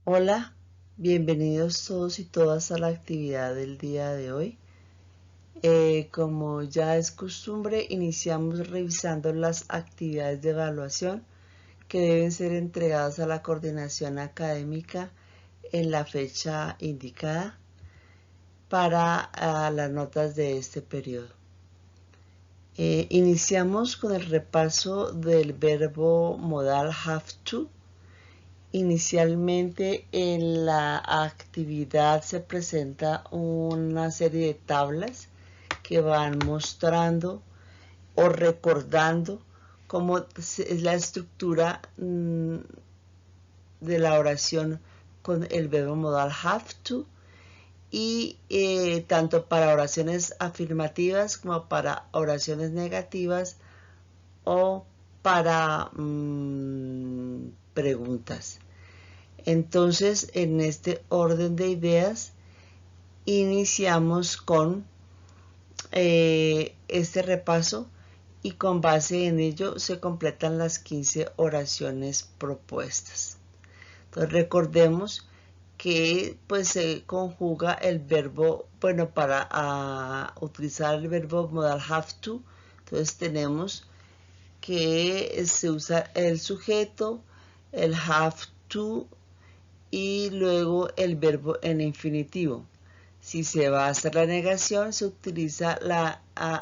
Hola, bienvenidos todos y todas a la actividad del día de hoy. Como ya es costumbre, iniciamos revisando las actividades de evaluación que deben ser entregadas a la coordinación académica en la fecha indicada para las notas de este periodo. Iniciamos con el repaso del verbo modal have to. Inicialmente en la actividad se presenta una serie de tablas que van mostrando o recordando cómo es la estructura de la oración con el verbo modal have to y tanto para oraciones afirmativas como para oraciones negativas o para preguntas. Entonces, en este orden de ideas, iniciamos con este repaso y con base en ello se completan las 15 oraciones propuestas. Entonces, recordemos que pues se conjuga el verbo, bueno, para utilizar el verbo modal have to, entonces tenemos que se usa el sujeto, el have to, y luego el verbo en infinitivo. Si se va a hacer la negación, se utiliza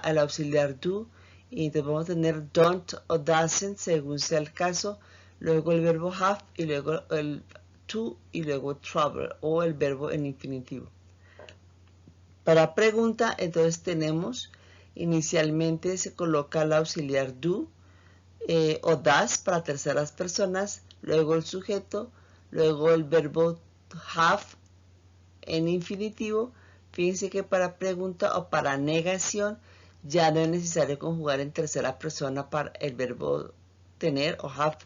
el auxiliar do y entonces vamos a tener don't o doesn't según sea el caso, luego el verbo have y luego el to y luego trouble o el verbo en infinitivo. Para pregunta, entonces tenemos inicialmente se coloca el auxiliar do o das para terceras personas, luego el sujeto, luego el verbo have en infinitivo. Fíjense que para pregunta o para negación ya no es necesario conjugar en tercera persona para el verbo tener o have,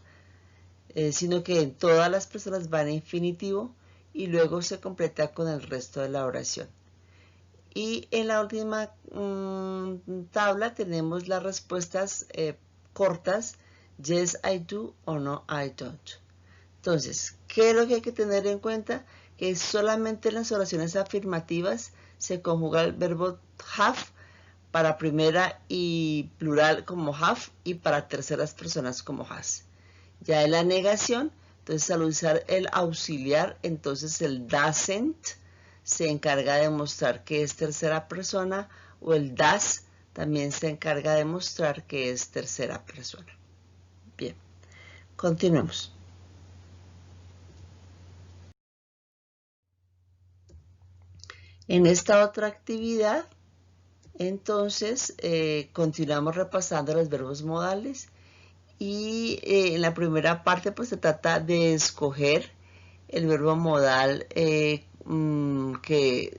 sino que en todas las personas va en infinitivo y luego se completa con el resto de la oración. Y en la última tabla tenemos las respuestas cortas, yes I do o no I don't. Entonces, ¿qué es lo que hay que tener en cuenta? Que solamente en las oraciones afirmativas se conjuga el verbo have para primera y plural como have y para terceras personas como has. Ya en la negación, entonces al usar el auxiliar, entonces el doesn't se encarga de mostrar que es tercera persona o el does también se encarga de mostrar que es tercera persona. Bien, continuemos. En esta otra actividad, entonces, continuamos repasando los verbos modales y en la primera parte pues se trata de escoger el verbo modal que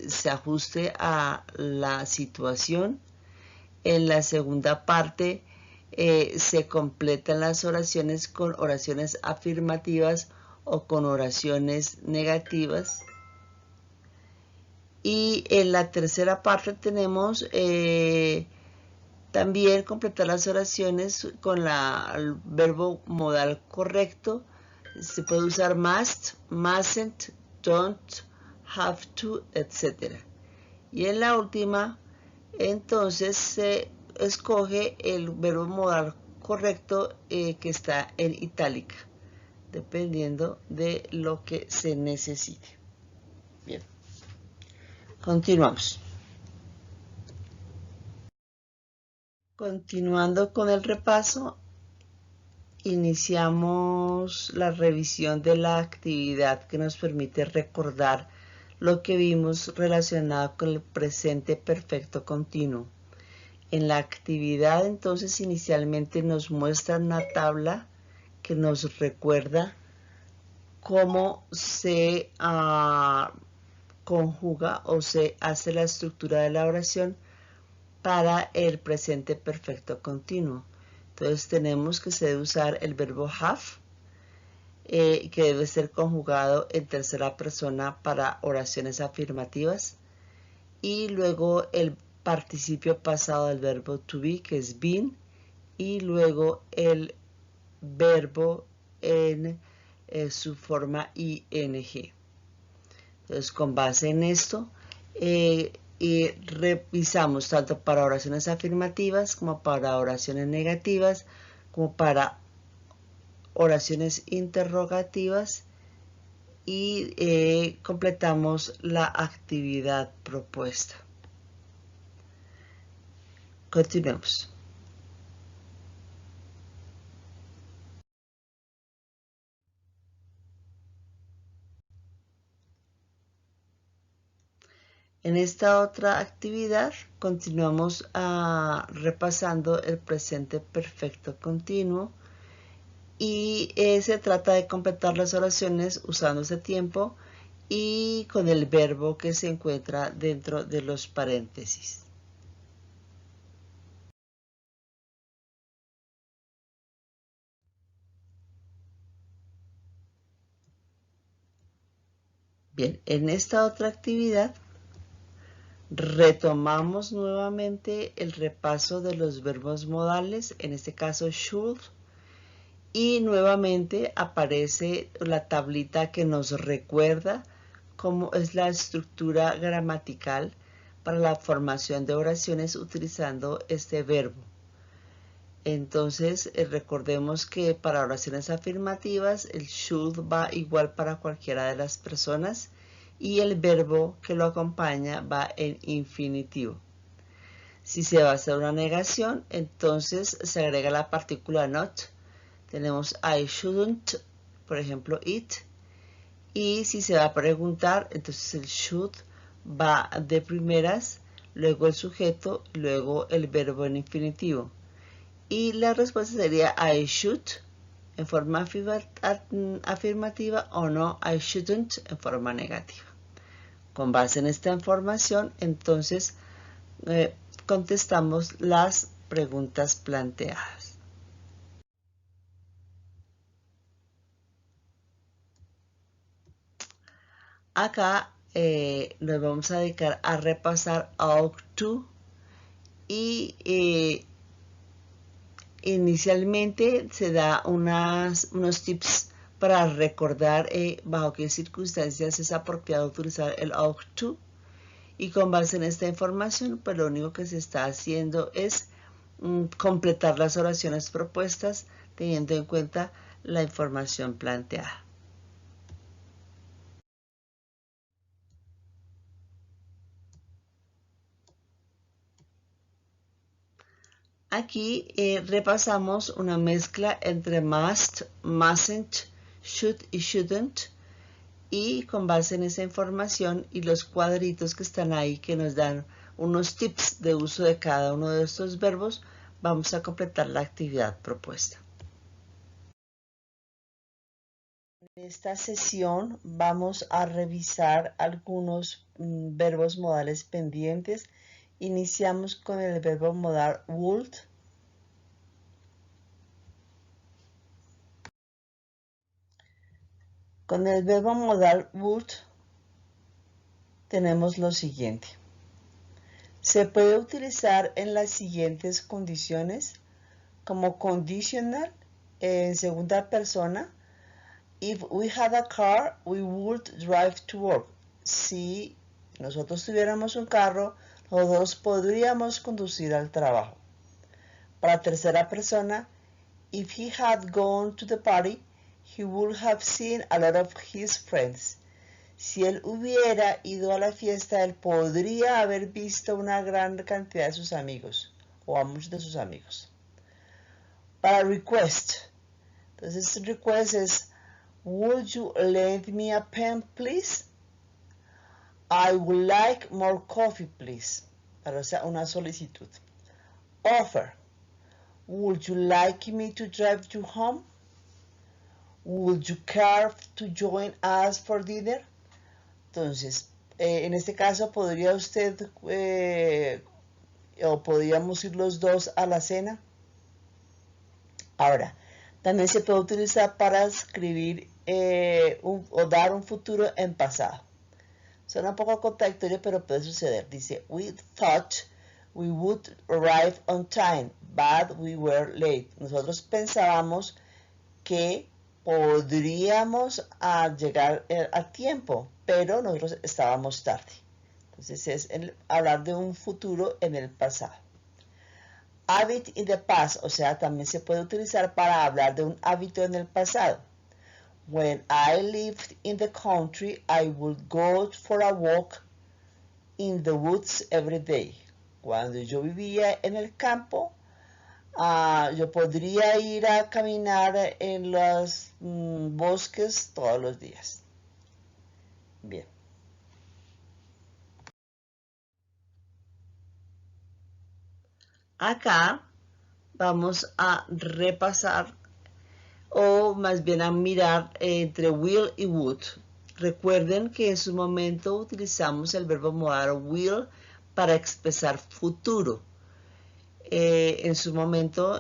se ajuste a la situación. En la segunda parte se completan las oraciones con oraciones afirmativas o con oraciones negativas. Y en la tercera parte tenemos también completar las oraciones con el verbo modal correcto. Se puede usar must, mustn't, don't, have to, etc. Y en la última, entonces se escoge el verbo modal correcto que está en itálica, dependiendo de lo que se necesite. Bien, continuamos. Continuando con el repaso, iniciamos la revisión de la actividad que nos permite recordar lo que vimos relacionado con el presente perfecto continuo. En la actividad entonces inicialmente nos muestra una tabla que nos recuerda cómo se conjuga o se hace la estructura de la oración para el presente perfecto continuo. Entonces tenemos que se debe usar el verbo have, que debe ser conjugado en tercera persona para oraciones afirmativas, y luego el participio pasado del verbo to be, que es been, y luego el verbo en su forma ing. Entonces, con base en esto, y revisamos tanto para oraciones afirmativas como para oraciones negativas, como para oraciones interrogativas y completamos la actividad propuesta. Continuemos. En esta otra actividad continuamos repasando el presente perfecto continuo y se trata de completar las oraciones usando ese tiempo y con el verbo que se encuentra dentro de los paréntesis. Bien, en esta otra actividad retomamos nuevamente el repaso de los verbos modales, en este caso should, y nuevamente aparece la tablita que nos recuerda cómo es la estructura gramatical para la formación de oraciones utilizando este verbo. Entonces, recordemos que para oraciones afirmativas el should va igual para cualquiera de las personas y el verbo que lo acompaña va en infinitivo. Si se va a hacer una negación, entonces se agrega la partícula not. Tenemos I shouldn't, por ejemplo, eat. Y si se va a preguntar, entonces el should va de primeras, luego el sujeto, luego el verbo en infinitivo. Y la respuesta sería I should en forma afirmativa o no, I shouldn't en forma negativa. Con base en esta información, entonces contestamos las preguntas planteadas. Acá nos vamos a dedicar a repasar ought to y inicialmente se da unos tips para recordar bajo qué circunstancias es apropiado utilizar el ought to. Y con base en esta información, pues lo único que se está haciendo es completar las oraciones propuestas teniendo en cuenta la información planteada. Aquí repasamos una mezcla entre must, mustn't, should y shouldn't. Y con base en esa información y los cuadritos que están ahí que nos dan unos tips de uso de cada uno de estos verbos, vamos a completar la actividad propuesta. En esta sesión vamos a revisar algunos verbos modales pendientes. Iniciamos con el verbo modal would. Con el verbo modal would tenemos lo siguiente. Se puede utilizar en las siguientes condiciones como conditional en segunda persona. If we had a car, we would drive to work. Si nosotros tuviéramos un carro, nosotros podríamos conducir al trabajo. Para tercera persona, if he had gone to the party, he would have seen a lot of his friends. Si él hubiera ido a la fiesta, él podría haber visto una gran cantidad de sus amigos o a muchos de sus amigos. Para request, entonces request es would you lend me a pen, please? I would like more coffee, please. Para una solicitud. Offer. Would you like me to drive you home? Would you care to join us for dinner? Entonces, en este caso podría usted o podríamos ir los dos a la cena. Ahora, también se puede utilizar para escribir o dar un futuro en pasado. Suena un poco contradictorio, pero puede suceder. Dice, we thought we would arrive on time, but we were late. Nosotros pensábamos que podríamos llegar a tiempo, pero nosotros estábamos tarde. Entonces es hablar de un futuro en el pasado. Habit in the past, o sea, también se puede utilizar para hablar de un hábito en el pasado. When I lived in the country, I would go for a walk in the woods every day. Cuando yo vivía en el campo, yo podría ir a caminar en los bosques todos los días. Bien. Acá vamos a repasar o más bien a mirar entre will y would. Recuerden que en su momento utilizamos el verbo modal will para expresar futuro. En su momento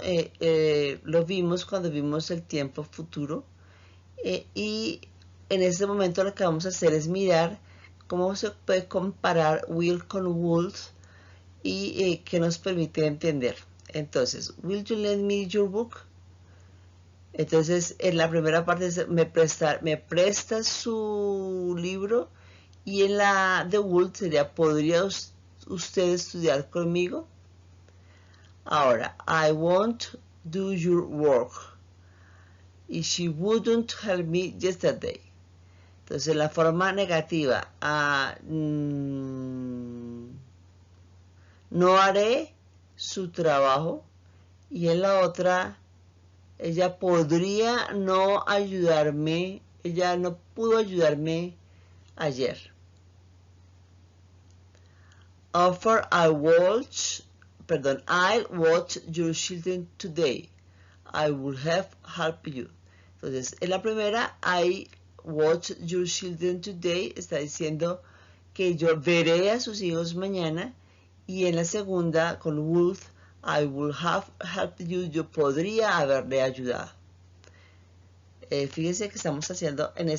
lo vimos cuando vimos el tiempo futuro y en este momento lo que vamos a hacer es mirar cómo se puede comparar will con would y que nos permite entender. Entonces, will you lend me your book? Entonces, en la primera parte es me presta su libro, y en la de would sería ¿podría usted estudiar conmigo? Ahora, I won't do your work. Y she wouldn't help me yesterday. Entonces, la forma negativa, no haré su trabajo. Y en la otra, ella podría no ayudarme, ella no pudo ayudarme ayer. I'll watch your children today. I will have help you. Entonces, en la primera, I watch your children today, está diciendo que yo veré a sus hijos mañana. Y en la segunda, con would, I will have helped you, yo podría haberle ayudado. Fíjense que estamos haciendo en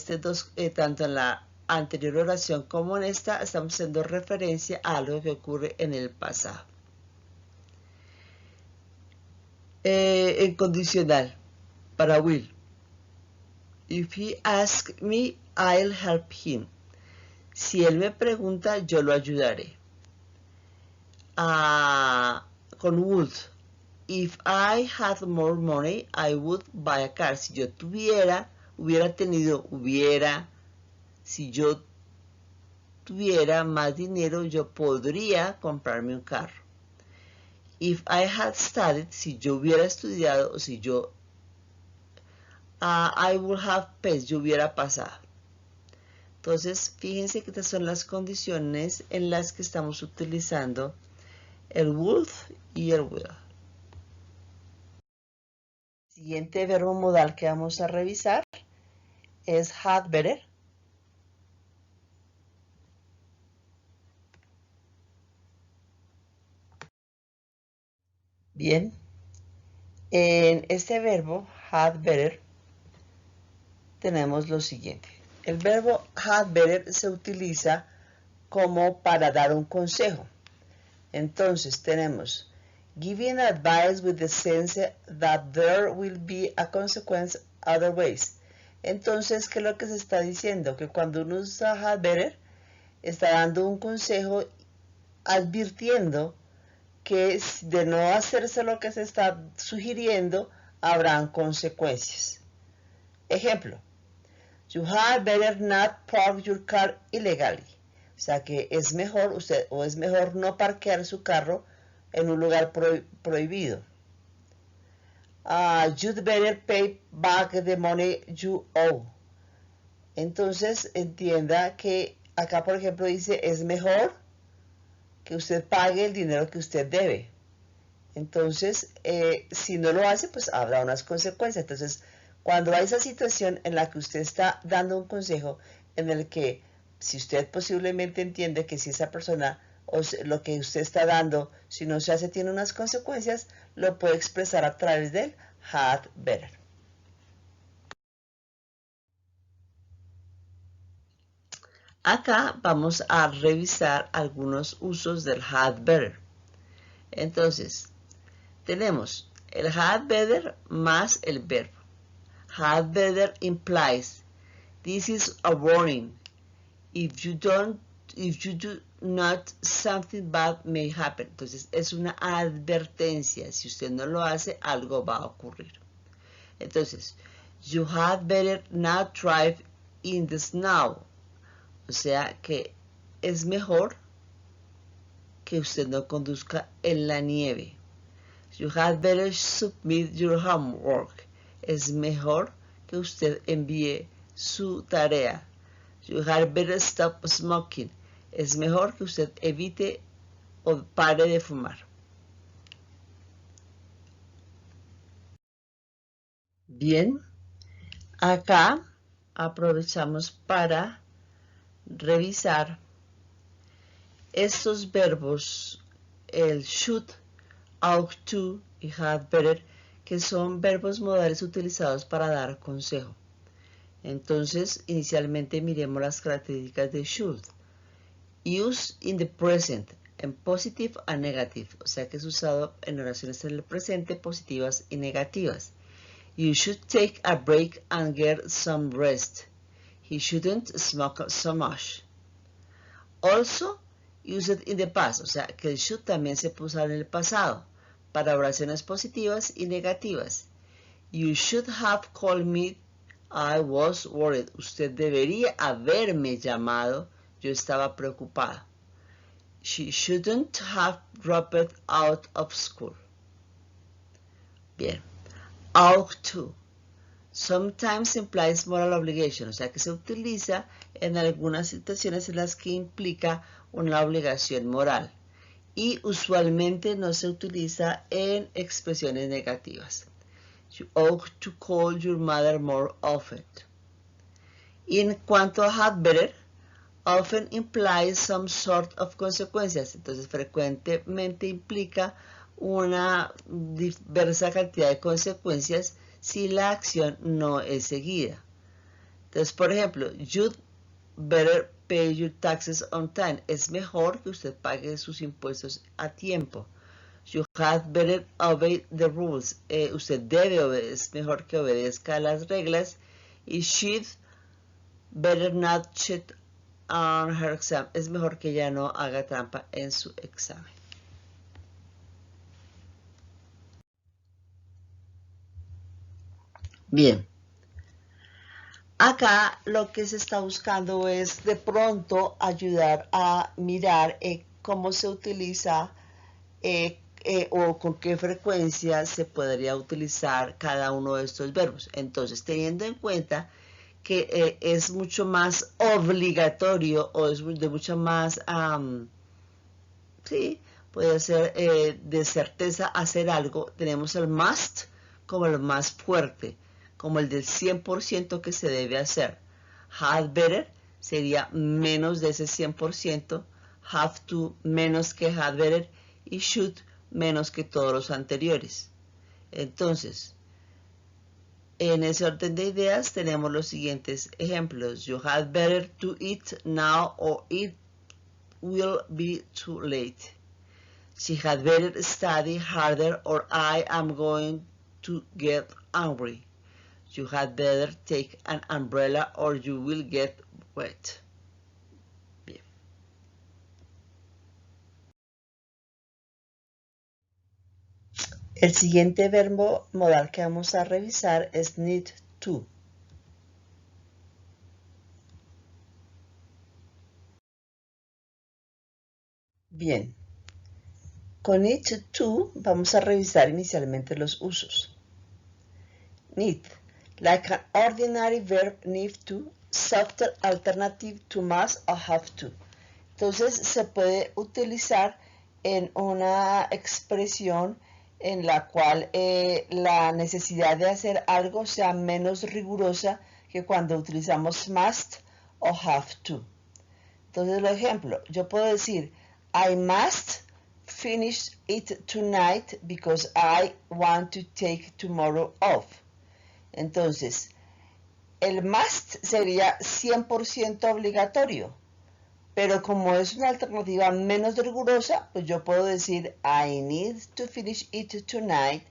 tanto en la anterior oración como en esta, estamos haciendo referencia a algo que ocurre en el pasado. En condicional, para will. If he asks me, I'll help him. Si él me pregunta, yo lo ayudaré. Con would. If I had more money, I would buy a car. Si yo si yo tuviera más dinero, yo podría comprarme un carro. If I had studied, si yo hubiera estudiado, o si yo, I would have passed, yo hubiera pasado. Entonces, fíjense que estas son las condiciones en las que estamos utilizando el would y el will. Siguiente verbo modal que vamos a revisar es had better. Bien, en este verbo had better tenemos lo siguiente. El verbo had better se utiliza como para dar un consejo. Entonces tenemos giving advice with the sense that there will be a consequence otherwise. Entonces, ¿qué es lo que se está diciendo? Que cuando uno usa had better, está dando un consejo advirtiendo que de no hacerse lo que se está sugiriendo, habrán consecuencias. Ejemplo, you had better not park your car illegally. O sea que es mejor no parquear su carro en un lugar prohibido. You'd better pay back the money you owe. Entonces entienda que acá, por ejemplo, dice es mejor que usted pague el dinero que usted debe. Entonces, si no lo hace, pues habrá unas consecuencias. Entonces, cuando hay esa situación en la que usted está dando un consejo, en el que si usted posiblemente entiende que si esa persona o lo que usted está dando, si no se hace, tiene unas consecuencias, lo puede expresar a través del had better. Acá vamos a revisar algunos usos del had better. Entonces, tenemos el had better más el verbo. Had better implies this is a warning. If you do not, something bad may happen. Entonces es una advertencia. Si usted no lo hace, algo va a ocurrir. Entonces, you had better not drive in the snow. O sea que es mejor que usted no conduzca en la nieve. You had better submit your homework. Es mejor que usted envíe su tarea. You had better stop smoking. Es mejor que usted evite o pare de fumar. Bien, acá aprovechamos para revisar estos verbos, el should, ought to y had better, que son verbos modales utilizados para dar consejo. Entonces, inicialmente miremos las características de should. Use in the present, en positive and negative, o sea que es usado en oraciones en el presente positivas y negativas. You should take a break and get some rest. He shouldn't smoke so much. Also, use it in the past, o sea que el should también se puede usar en el pasado, para oraciones positivas y negativas. You should have called me, I was worried. Usted debería haberme llamado, yo estaba preocupada. She shouldn't have dropped out of school. Bien. Ought to. Sometimes implies moral obligation, o sea que se utiliza en algunas situaciones en las que implica una obligación moral. Y usualmente no se utiliza en expresiones negativas. You ought to call your mother more often. Y en cuanto a had better, often implies some sort of consecuencias. Entonces frecuentemente implica una diversa cantidad de consecuencias si la acción no es seguida. Entonces, por ejemplo, you'd better pay your taxes on time. Es mejor que usted pague sus impuestos a tiempo. You had better obey the rules. Usted debe obedecer, es mejor que obedezca las reglas. Y she'd better not cheat on her exam. Es mejor que ella no haga trampa en su examen. Bien. Acá lo que se está buscando es de pronto ayudar a mirar cómo se utiliza o con qué frecuencia se podría utilizar cada uno de estos verbos. Entonces, teniendo en cuenta que es mucho más obligatorio o es de mucha más, sí, puede ser de certeza hacer algo, tenemos el must como el más fuerte, como el del 100% que se debe hacer. Had better sería menos de ese 100%, have to menos que had better y should menos que todos los anteriores. Entonces, en ese orden de ideas tenemos los siguientes ejemplos. You had better to eat now or it will be too late. She had better study harder or I am going to get angry. You had better take an umbrella or you will get wet. Bien. El siguiente verbo modal que vamos a revisar es need to. Bien. Con need to vamos a revisar inicialmente los usos. Need. Like an ordinary verb need to, softer alternative to must or have to. Entonces se puede utilizar en una expresión en la cual la necesidad de hacer algo sea menos rigurosa que cuando utilizamos must o have to. Entonces, por ejemplo, yo puedo decir, I must finish it tonight because I want to take tomorrow off. Entonces, el must sería 100% obligatorio, pero como es una alternativa menos rigurosa, pues yo puedo decir I need to finish it tonight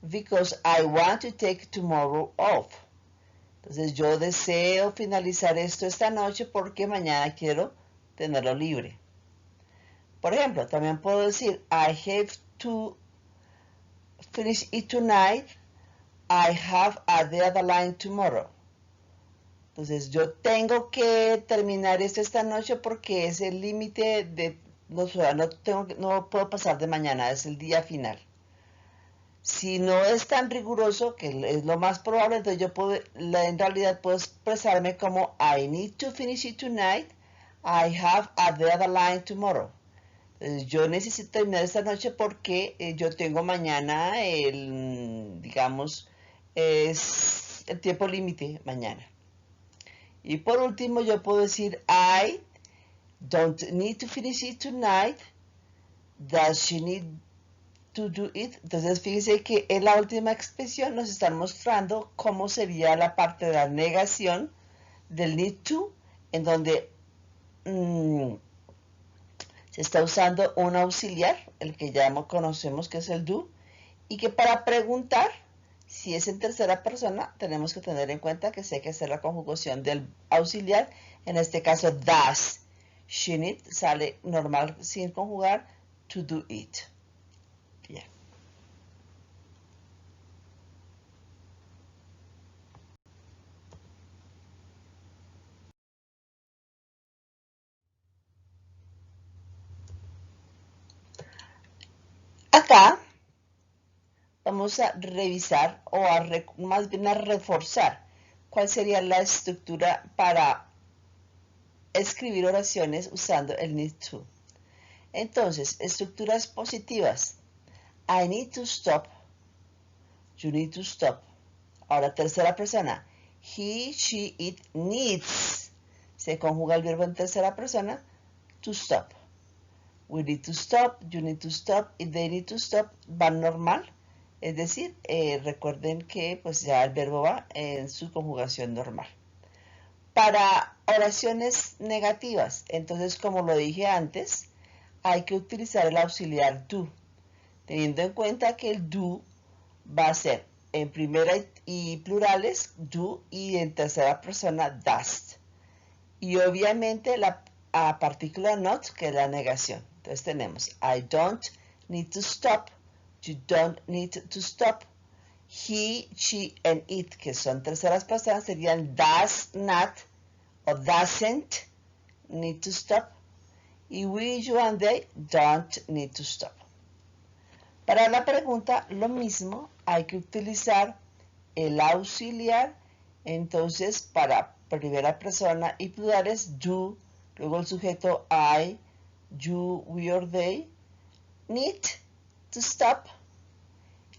because I want to take tomorrow off. Entonces yo deseo finalizar esto esta noche porque mañana quiero tenerlo libre. Por ejemplo, también puedo decir I have to finish it tonight. I have a deadline tomorrow. Entonces yo tengo que terminar esto esta noche porque es el límite de no puedo pasar de mañana, es el día final. Si no es tan riguroso, que es lo más probable, entonces yo en realidad puedo expresarme como I need to finish it tonight. I have a deadline tomorrow. Entonces, yo necesito terminar esta noche porque yo tengo mañana digamos, es el tiempo límite mañana. Y por último, yo puedo decir I don't need to finish it tonight. Does she need to do it? Entonces fíjense que en la última expresión nos están mostrando cómo sería la parte de la negación del need to, en donde se está usando un auxiliar, el que ya conocemos que es el do, y que para preguntar si es en tercera persona tenemos que tener en cuenta que se hay que hacer la conjugación del auxiliar, en este caso does she need, sale normal sin conjugar to do it. Bien. Acá vamos a revisar o más bien a reforzar cuál sería la estructura para escribir oraciones usando el need to. Entonces, estructuras positivas. I need to stop. You need to stop. Ahora, tercera persona. He, she, it needs. Se conjuga el verbo en tercera persona. To stop. We need to stop. You need to stop. Y they need to stop. Van normal. Es decir, recuerden que pues ya el verbo va en su conjugación normal. Para oraciones negativas, entonces como lo dije antes, hay que utilizar el auxiliar do, teniendo en cuenta que el do va a ser en primera y plurales do y en tercera persona does. Y obviamente la partícula not, que es la negación. Entonces tenemos I don't need to stop, you don't need to stop. He, she, and it, que son terceras personas, serían does not o doesn't need to stop. Y we, you, and they don't need to stop. Para la pregunta, lo mismo, hay que utilizar el auxiliar. Entonces, para primera persona y plurales, do, luego el sujeto I, you, we, or they, need to stop.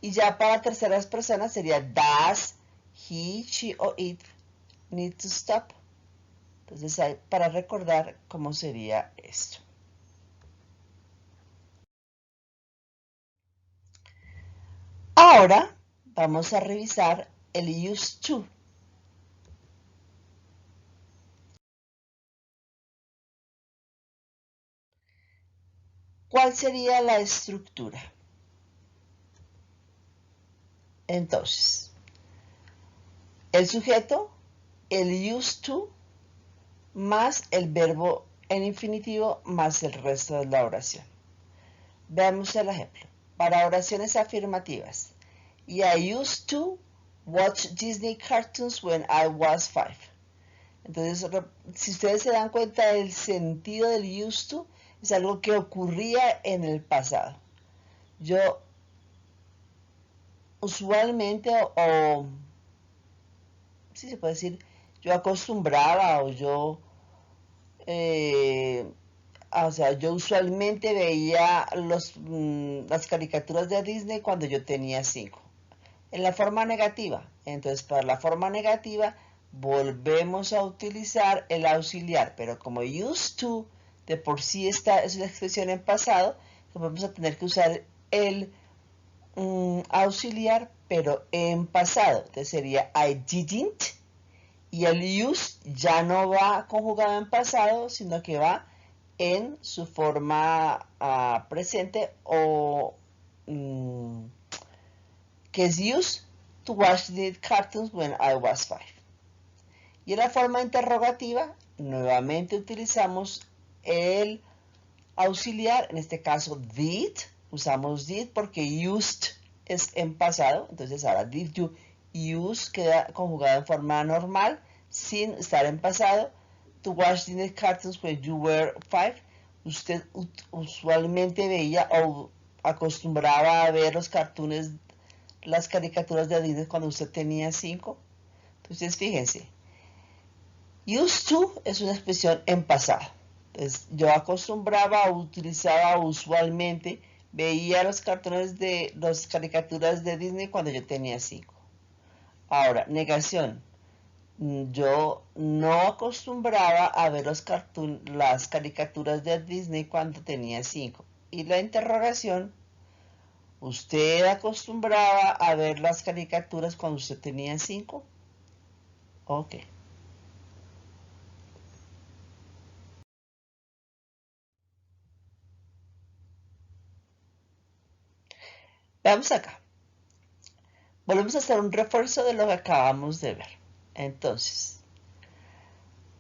Y ya para terceras personas sería does, he, she o it need to stop. Entonces, hay para recordar cómo sería esto. Ahora vamos a revisar el used to. ¿Cuál sería la estructura? Entonces, el sujeto, el used to, más el verbo en infinitivo, más el resto de la oración. Veamos el ejemplo. Para oraciones afirmativas. I used to watch Disney cartoons when I was 5. Entonces, si ustedes se dan cuenta del sentido del used to, es algo que ocurría en el pasado. Yo usualmente, sí se puede decir, yo acostumbraba o yo, o sea, yo usualmente veía las caricaturas de Disney cuando yo tenía 5. En la forma negativa. Entonces, para la forma negativa, volvemos a utilizar el auxiliar, pero como used to, de por sí esta es una expresión en pasado, vamos a tener que usar el auxiliar, pero en pasado. Entonces sería I didn't, y el used ya no va conjugado en pasado, sino que va en su forma presente o que es used to watch the cartoons when I was 5. Y en la forma interrogativa, nuevamente utilizamos el auxiliar, en este caso did, usamos did porque used es en pasado, entonces ahora did you use queda conjugado en forma normal, sin estar en pasado. To watch Disney cartoons when you were 5, usted usualmente veía o acostumbraba a ver los cartoons, las caricaturas de Disney cuando usted tenía 5. Entonces fíjense, used to es una expresión en pasado. Entonces, yo acostumbraba, utilizaba usualmente, veía los cartones de las caricaturas de Disney cuando yo tenía 5. Ahora, negación. Yo no acostumbraba a ver las caricaturas de Disney cuando tenía 5. Y la interrogación, ¿usted acostumbraba a ver las caricaturas cuando usted tenía 5? Ok. Veamos acá. Volvemos a hacer un refuerzo de lo que acabamos de ver. Entonces,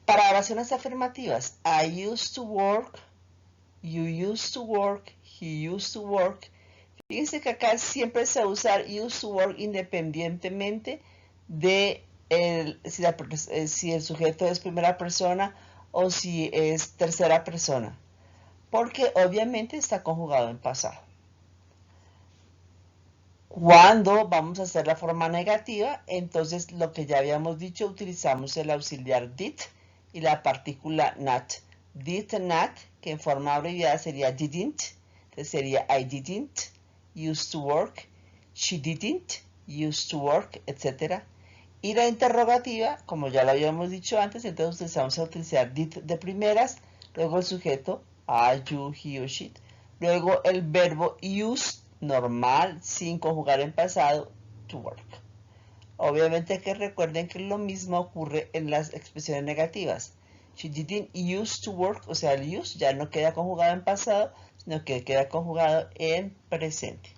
para oraciones afirmativas, I used to work, you used to work, he used to work. Fíjense que acá siempre se va a usar used to work independientemente de si el sujeto es primera persona o si es tercera persona, porque obviamente está conjugado en pasado. Cuando vamos a hacer la forma negativa, entonces lo que ya habíamos dicho, utilizamos el auxiliar did y la partícula not. Did not, que en forma abreviada sería didn't, entonces sería I didn't, used to work, she didn't, used to work, etc. Y la interrogativa, como ya lo habíamos dicho antes, entonces vamos a utilizar did de primeras, luego el sujeto, I, you, he or she, luego el verbo use, normal, sin conjugar en pasado, to work. Obviamente que recuerden que lo mismo ocurre en las expresiones negativas. She didn't use to work, o sea, el use ya no queda conjugado en pasado, sino que queda conjugado en presente.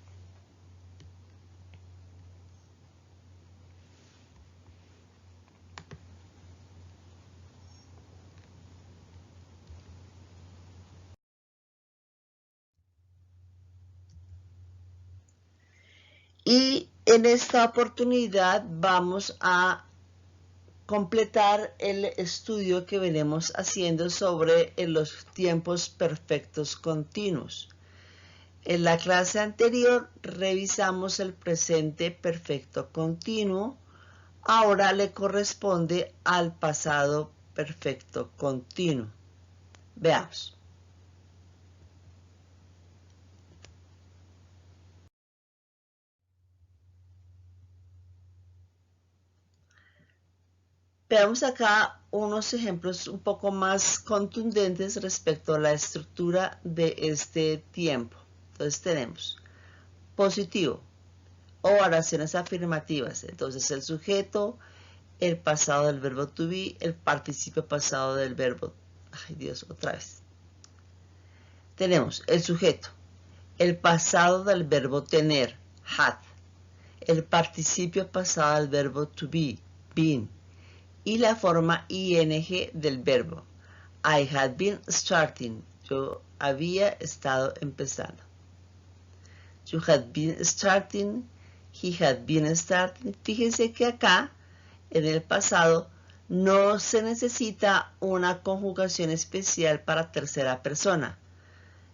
Y en esta oportunidad vamos a completar el estudio que venimos haciendo sobre los tiempos perfectos continuos. En la clase anterior revisamos el presente perfecto continuo. Ahora le corresponde al pasado perfecto continuo. Veamos. Veamos acá unos ejemplos un poco más contundentes respecto a la estructura de este tiempo. Entonces tenemos positivo o oraciones afirmativas. Entonces el sujeto, el pasado del verbo to be, el participio pasado del verbo. Ay Dios, otra vez. Tenemos el sujeto, el pasado del verbo tener, had, el participio pasado del verbo to be, been, y la forma ing del verbo. I had been starting. Yo había estado empezando. You had been starting. He had been starting. Fíjense que acá, en el pasado, no se necesita una conjugación especial para tercera persona.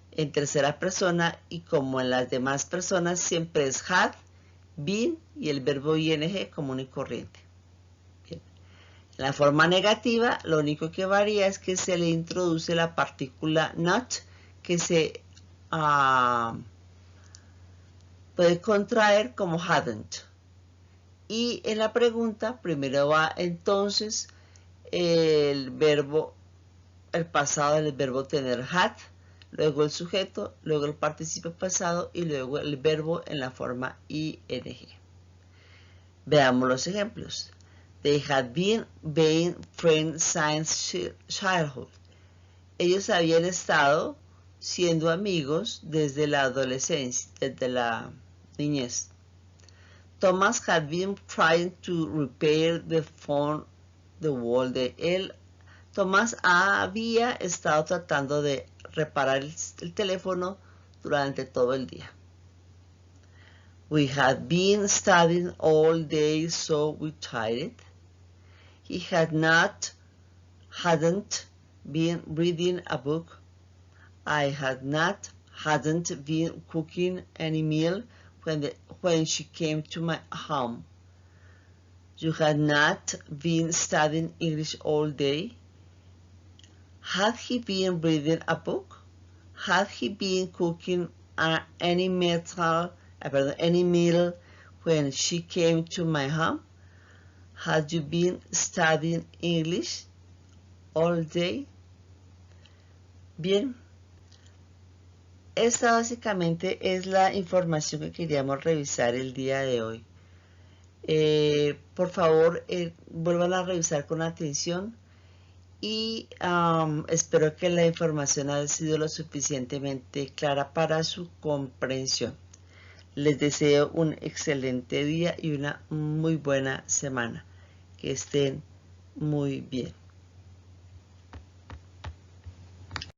En tercera persona, y como en las demás personas, siempre es had, been y el verbo ing común y corriente. En la forma negativa, lo único que varía es que se le introduce la partícula not, que se puede contraer como hadn't. Y en la pregunta, primero va entonces el verbo, el pasado del verbo tener had, luego el sujeto, luego el participio pasado y luego el verbo en la forma ing. Veamos los ejemplos. They had been friends since childhood. Ellos habían estado siendo amigos desde la adolescencia, desde la niñez. Thomas had been trying to repair the phone the whole day. Tomás había estado tratando de reparar el teléfono durante todo el día. We had been studying all day, so we tired. He hadn't been reading a book. I hadn't been cooking any meal when she came to my home. You had not been studying English all day. Had he been reading a book? Had he been cooking any meal when she came to my home? Had you been studying English all day? Bien, esta básicamente es la información que queríamos revisar el día de hoy. Por favor, vuelvan a revisar con atención y espero que la información haya sido lo suficientemente clara para su comprensión. Les deseo un excelente día y una muy buena semana. Que estén muy bien.